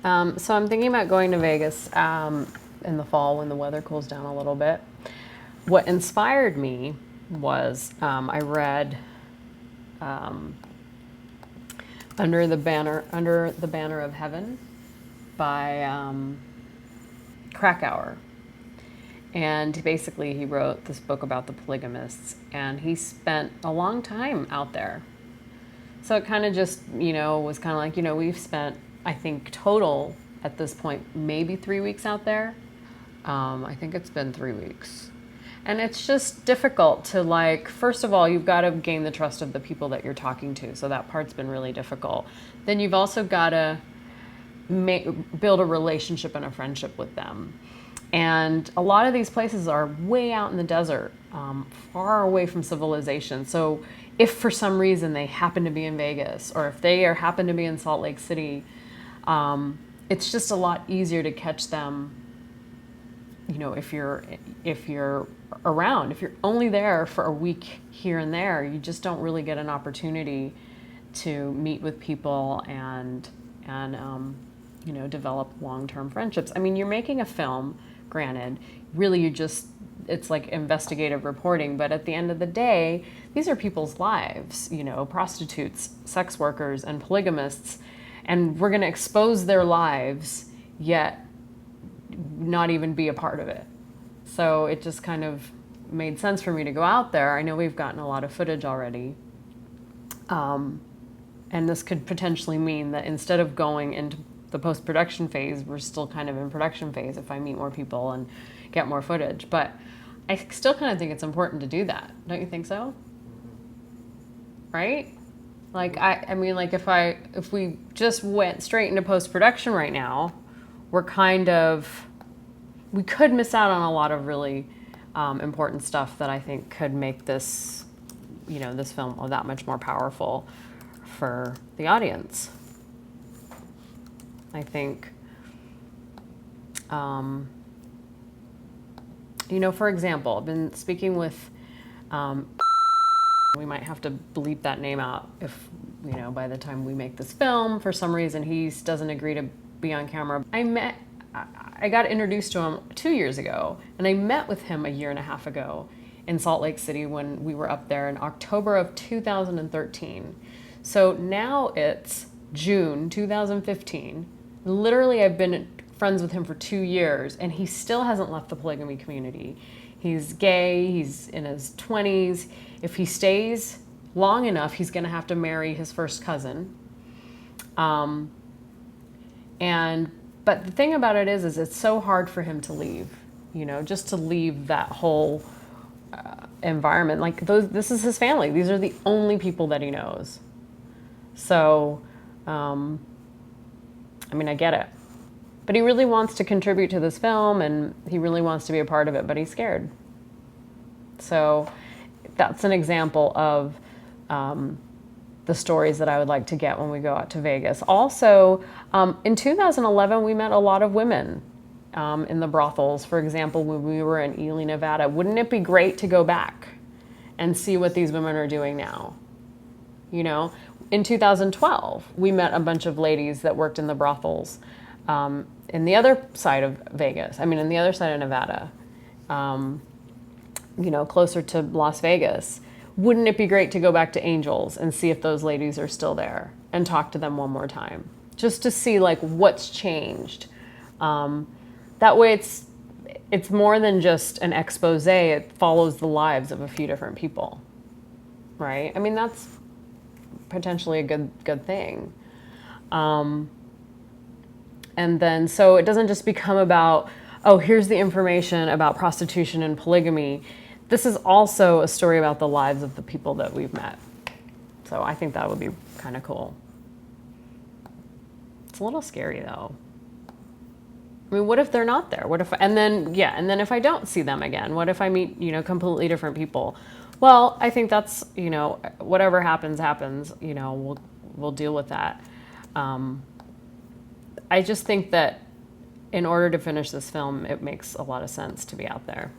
So I'm thinking about going to Vegas in the fall when the weather cools down a little bit. What inspired me was I read Under the Banner of Heaven by Krakauer. And basically, he wrote this book about the polygamists, and he spent a long time out there. So it kind of just, was kind of like, we've spent, I think, total at this point, maybe 3 weeks out there. I think it's been 3 weeks. And it's just difficult to, like, first of all, you've got to gain the trust of the people that you're talking to. So that part's been really difficult. Then you've also got to build a relationship and a friendship with them. And a lot of these places are way out in the desert, far away from civilization. So if for some reason they happen to be in Vegas, or if they happen to be in Salt Lake City, it's just a lot easier to catch them. If you're around, if you're only there for a week here and there, you just don't really get an opportunity to meet with people and develop long-term friendships. I mean, you're making a film. Granted, really it's like investigative reporting, but at the end of the day, these are people's lives, prostitutes, sex workers, and polygamists, and we're going to expose their lives, yet not even be a part of it. So it just kind of made sense for me to go out there. I know we've gotten a lot of footage already, and this could potentially mean that instead of going into the post-production phase, we're still kind of in production phase if I meet more people and get more footage. But I still kind of think it's important to do that. Don't you think so? Right? Like, I mean, like if we just went straight into post-production right now, we could miss out on a lot of really important stuff that I think could make this, this film that much more powerful for the audience. I think, for example, I've been speaking with, we might have to bleep that name out if, by the time we make this film, for some reason he doesn't agree to be on camera. I got introduced to him 2 years ago, and I met with him a year and a half ago in Salt Lake City when we were up there in October of 2013. So now it's June 2015. Literally, I've been friends with him for 2 years, and he still hasn't left the polygamy community. He's gay, he's in his 20s. If he stays long enough, he's going to have to marry his first cousin. But the thing about it is it's so hard for him to leave, just to leave that whole environment. Like, this is his family. These are the only people that he knows. So, I get it. But he really wants to contribute to this film, and he really wants to be a part of it, but he's scared. So that's an example of the stories that I would like to get when we go out to Vegas. Also, in 2011, we met a lot of women in the brothels. For example, when we were in Ely, Nevada. Wouldn't it be great to go back and see what these women are doing now? In 2012, we met a bunch of ladies that worked in the brothels in the other side of Vegas. In the other side of Nevada, closer to Las Vegas. Wouldn't it be great to go back to Angels and see if those ladies are still there and talk to them one more time, just to see like what's changed? That way it's more than just an expose. It follows the lives of a few different people, right? That's potentially a good thing. And then, so it doesn't just become about, oh, here's the information about prostitution and polygamy. This is also a story about the lives of the people that we've met. So I think that would be kind of cool. It's a little scary though. What if they're not there? And then if I don't see them again, what if I meet, completely different people? Well, I think that's, whatever happens, we'll deal with that. I just think that in order to finish this film, it makes a lot of sense to be out there.